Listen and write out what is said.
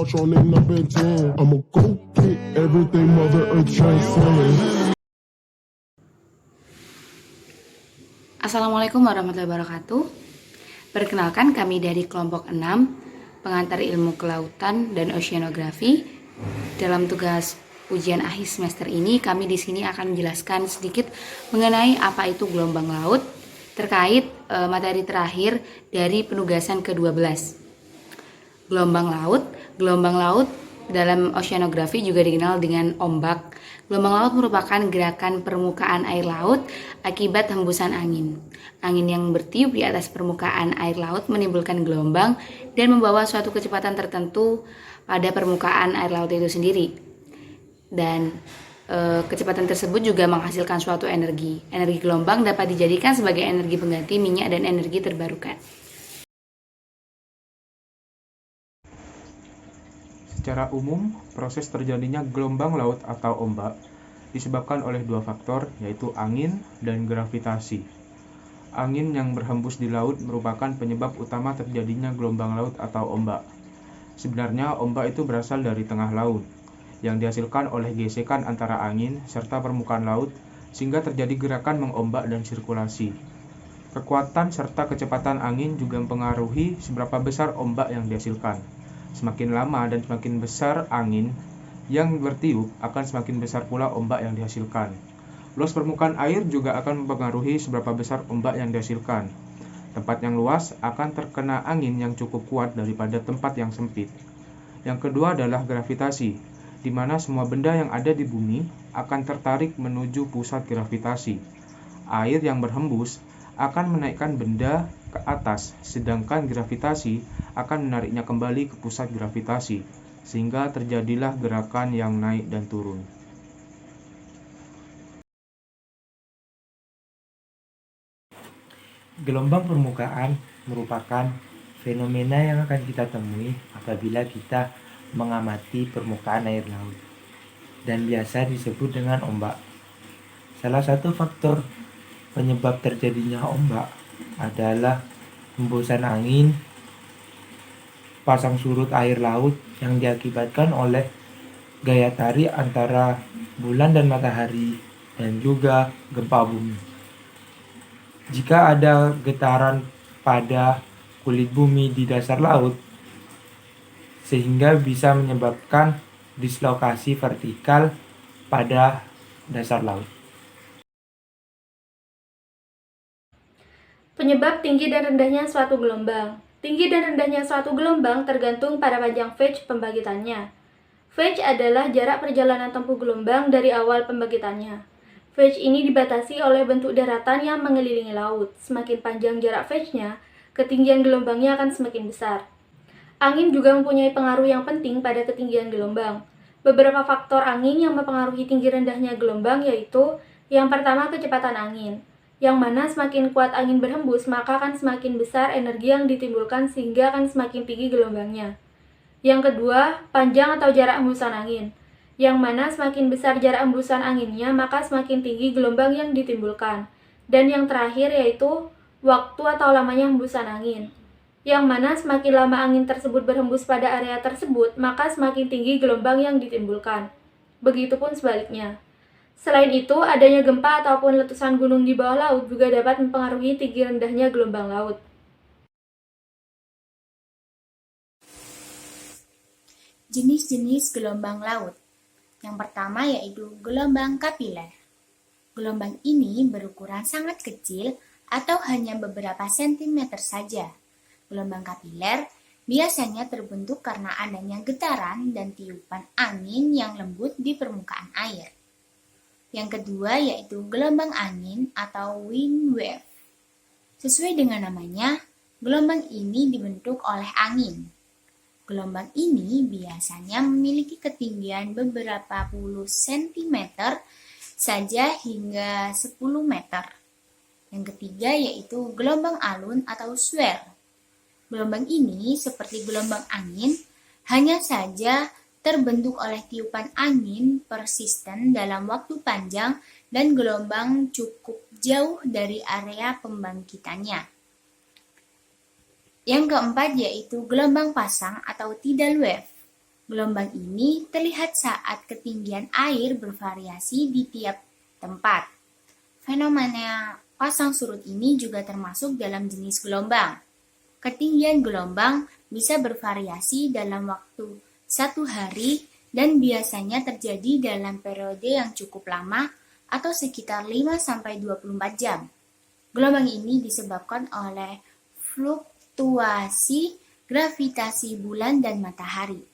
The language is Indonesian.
march on in up and 10. I'ma go get everything Mother Earth transcends. Assalamualaikum warahmatullahi wabarakatuh. Perkenalkan, kami dari kelompok 6, pengantar ilmu kelautan dan oceanografi. Dalam tugas ujian akhir semester ini, kami di sini akan menjelaskan sedikit mengenai apa itu gelombang laut terkait materi terakhir dari penugasan ke-12. Gelombang laut dalam oceanografi juga dikenal dengan ombak. Gelombang laut merupakan gerakan permukaan air laut akibat hembusan angin. Angin yang bertiup di atas permukaan air laut menimbulkan gelombang dan membawa suatu kecepatan tertentu pada permukaan air laut itu sendiri. Dan kecepatan tersebut juga menghasilkan suatu energi. Energi gelombang dapat dijadikan sebagai energi pengganti minyak dan energi terbarukan. Secara umum, proses terjadinya gelombang laut atau ombak disebabkan oleh dua faktor, yaitu angin dan gravitasi. Angin yang berhembus di laut merupakan penyebab utama terjadinya gelombang laut atau ombak. Sebenarnya, ombak itu berasal dari tengah laut, yang dihasilkan oleh gesekan antara angin serta permukaan laut, sehingga terjadi gerakan mengombak dan sirkulasi. Kekuatan serta kecepatan angin juga mempengaruhi seberapa besar ombak yang dihasilkan. Semakin lama dan semakin besar angin yang bertiup, akan semakin besar pula ombak yang dihasilkan. Luas permukaan air juga akan mempengaruhi seberapa besar ombak yang dihasilkan. Tempat yang luas akan terkena angin yang cukup kuat daripada tempat yang sempit. Yang kedua adalah gravitasi, di mana semua benda yang ada di bumi akan tertarik menuju pusat gravitasi. Air yang berhembus akan menaikkan benda ke atas, sedangkan gravitasi akan menariknya kembali ke pusat gravitasi, sehingga terjadilah gerakan yang naik dan turun. Gelombang permukaan merupakan fenomena yang akan kita temui apabila kita mengamati permukaan air laut, dan biasa disebut dengan ombak. Salah satu faktor penyebab terjadinya ombak adalah hembusan angin, pasang surut air laut yang diakibatkan oleh gaya tarik antara bulan dan matahari, dan juga gempa bumi. Jika ada getaran pada kulit bumi di dasar laut, sehingga bisa menyebabkan dislokasi vertikal pada dasar laut. Penyebab tinggi dan rendahnya suatu gelombang. Tinggi dan rendahnya suatu gelombang tergantung pada panjang Fetch pembangkitannya. Fetch adalah jarak perjalanan tempuh gelombang dari awal pembangkitannya. Fetch ini dibatasi oleh bentuk daratan yang mengelilingi laut. Semakin panjang jarak Fetch-nya, ketinggian gelombangnya akan semakin besar. Angin juga mempunyai pengaruh yang penting pada ketinggian gelombang. Beberapa faktor angin yang mempengaruhi tinggi rendahnya gelombang yaitu: yang pertama, kecepatan angin, yang mana semakin kuat angin berhembus, maka akan semakin besar energi yang ditimbulkan sehingga akan semakin tinggi gelombangnya. Yang kedua, panjang atau jarak hembusan angin, yang mana semakin besar jarak hembusan anginnya, maka semakin tinggi gelombang yang ditimbulkan. Dan yang terakhir yaitu waktu atau lamanya hembusan angin, yang mana semakin lama angin tersebut berhembus pada area tersebut, maka semakin tinggi gelombang yang ditimbulkan. Begitupun sebaliknya. Selain itu, adanya gempa ataupun letusan gunung di bawah laut juga dapat mempengaruhi tinggi rendahnya gelombang laut. Jenis-jenis gelombang laut. Yang pertama yaitu gelombang kapiler. Gelombang ini berukuran sangat kecil atau hanya beberapa sentimeter saja. Gelombang kapiler biasanya terbentuk karena adanya getaran dan tiupan angin yang lembut di permukaan air. Yang kedua yaitu gelombang angin atau wind wave. Sesuai dengan namanya, gelombang ini dibentuk oleh angin. Gelombang ini biasanya memiliki ketinggian beberapa puluh sentimeter saja hingga 10 meter. Yang ketiga yaitu gelombang alun atau swell. Gelombang ini seperti gelombang angin, hanya saja terbentuk oleh tiupan angin persisten dalam waktu panjang dan gelombang cukup jauh dari area pembangkitannya. Yang keempat yaitu gelombang pasang atau tidal wave. Gelombang ini terlihat saat ketinggian air bervariasi di tiap tempat. Fenomena pasang surut ini juga termasuk dalam jenis gelombang. Ketinggian gelombang bisa bervariasi dalam waktu 1 hari dan biasanya terjadi dalam periode yang cukup lama atau sekitar 5-24 jam. Gelombang ini disebabkan oleh fluktuasi gravitasi bulan dan matahari.